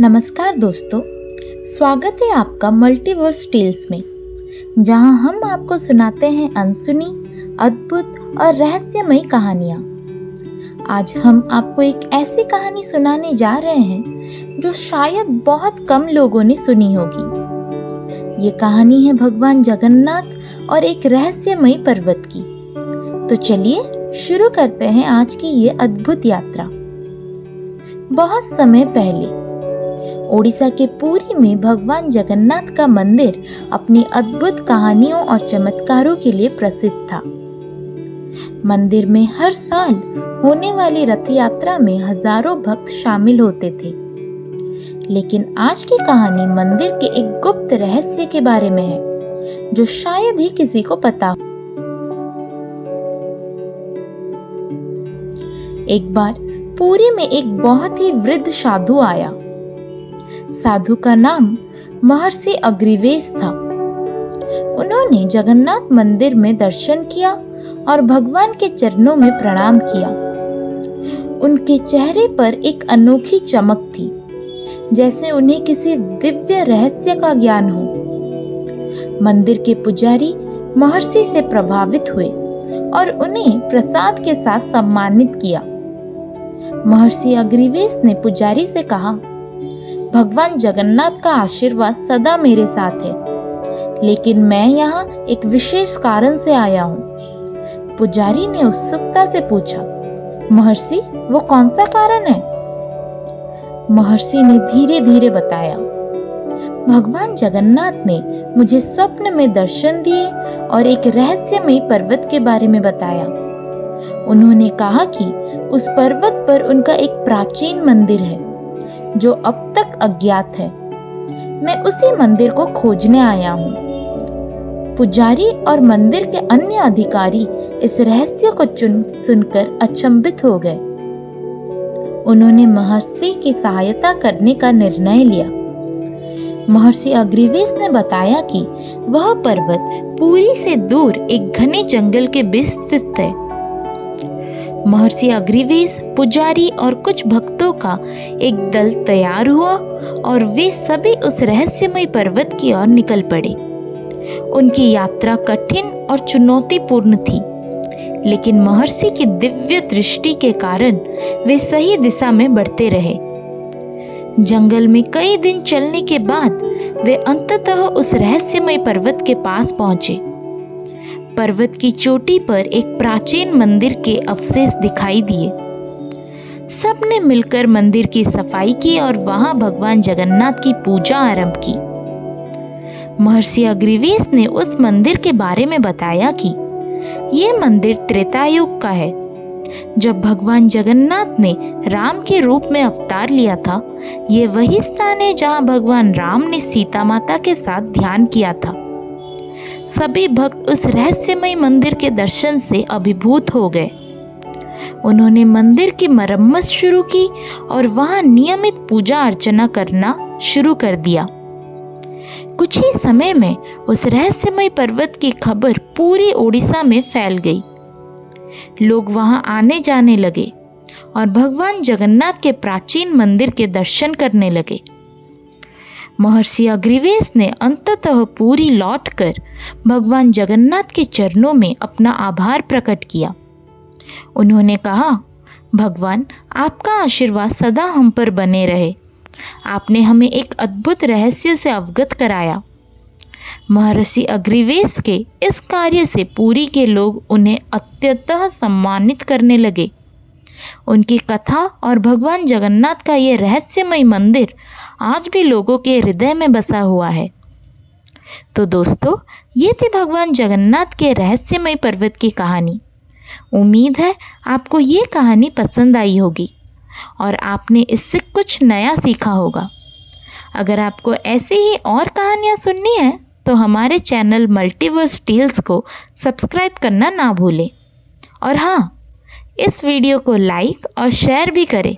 नमस्कार दोस्तों, स्वागत है आपका मल्टीवर्स टेल्स में, जहां हम आपको सुनाते हैं अनसुनी, अद्भुत और रहस्यमयी कहानियां। आज हम आपको एक ऐसी कहानी सुनाने जा रहे हैं जो शायद बहुत कम लोगों ने सुनी होगी। ये कहानी है भगवान जगन्नाथ और एक रहस्यमयी पर्वत की। तो चलिए शुरू करते हैं आज की ये अद्भुत यात्रा। बहुत समय पहले ओडिशा के पुरी में भगवान जगन्नाथ का मंदिर अपनी अद्भुत कहानियों और चमत्कारों के लिए प्रसिद्ध था। मंदिर में हर साल होने वाली रथ यात्रा में हजारों भक्त शामिल होते थे। लेकिन आज की कहानी मंदिर के एक गुप्त रहस्य के बारे में है, जो शायद ही किसी को पता हो। एक बार पुरी में एक बहुत ही वृद्ध साधु आया। साधु का नाम महर्षि अग्निवेश था। उन्होंने जगन्नाथ मंदिर में दर्शन किया और भगवान के चरणों में प्रणाम किया। उनके चेहरे पर एक अनोखी चमक थी, जैसे उन्हें किसी दिव्य रहस्य का ज्ञान हो। मंदिर के पुजारी महर्षि से प्रभावित हुए और उन्हें प्रसाद के साथ सम्मानित किया। महर्षि अग्निवेश ने पुजारी से कहा, भगवान जगन्नाथ का आशीर्वाद सदा मेरे साथ है, लेकिन मैं यहाँ एक विशेष कारण से आया हूँ। पुजारी ने उत्सुकता से पूछा, महर्षि वो कौन सा कारण है? महर्षि ने धीरे धीरे बताया, भगवान जगन्नाथ ने मुझे स्वप्न में दर्शन दिए और एक रहस्यमयी पर्वत के बारे में बताया। उन्होंने कहा कि उस पर्वत पर उनका एक प्राचीन मंदिर है जो अब तक अज्ञात है। मैं उसी मंदिर को खोजने आया हूँ। पुजारी और मंदिर के अन्य अधिकारी इस रहस्य को सुनकर अचंभित हो गए। उन्होंने महर्षि की सहायता करने का निर्णय लिया। महर्षि अग्निवेश ने बताया कि वह पर्वत पुरी से दूर एक घने जंगल के बीच स्थित है। महर्षि अग्निवेश, पुजारी और कुछ भक्तों का एक दल तैयार हुआ और वे सभी उस रहस्यमय पर्वत की ओर निकल पड़े। उनकी यात्रा कठिन और चुनौतीपूर्ण थी, लेकिन महर्षि की दिव्य दृष्टि के कारण वे सही दिशा में बढ़ते रहे। जंगल में कई दिन चलने के बाद वे अंततः उस रहस्यमय पर्वत के पास पहुंचे। पर्वत की चोटी पर एक प्राचीन मंदिर के अवशेष दिखाई दिए। सबने मिलकर मंदिर की सफाई की और वहां भगवान जगन्नाथ की पूजा आरंभ की। महर्षि अग्निवेश ने उस मंदिर के बारे में बताया कि यह मंदिर त्रेता युग का है, जब भगवान जगन्नाथ ने राम के रूप में अवतार लिया था। ये वही स्थान है जहां भगवान राम ने सीता माता के साथ ध्यान किया था। सभी भक्त उस रहस्यमय मंदिर के दर्शन से अभिभूत हो गए। उन्होंने मंदिर की मरम्मत शुरू की और वहां नियमित पूजा अर्चना करना शुरू कर दिया। कुछ ही समय में उस रहस्यमय पर्वत की खबर पूरी ओडिशा में फैल गई। लोग वहां आने जाने लगे और भगवान जगन्नाथ के प्राचीन मंदिर के दर्शन करने लगे। महर्षि अग्निवेश ने अंततः पुरी लौटकर भगवान जगन्नाथ के चरणों में अपना आभार प्रकट किया। उन्होंने कहा, भगवान आपका आशीर्वाद सदा हम पर बने रहे। आपने हमें एक अद्भुत रहस्य से अवगत कराया। महर्षि अग्निवेश के इस कार्य से पुरी के लोग उन्हें अत्यंत सम्मानित करने लगे। उनकी कथा और भगवान जगन्नाथ का ये रहस्यमय मंदिर आज भी लोगों के हृदय में बसा हुआ है। तो दोस्तों, ये थी भगवान जगन्नाथ के रहस्यमय पर्वत की कहानी। उम्मीद है आपको ये कहानी पसंद आई होगी और आपने इससे कुछ नया सीखा होगा। अगर आपको ऐसी ही और कहानियाँ सुननी है तो हमारे चैनल मल्टीवर्स टेल्स को सब्सक्राइब करना ना भूलें। और हाँ, इस वीडियो को लाइक और शेयर भी करें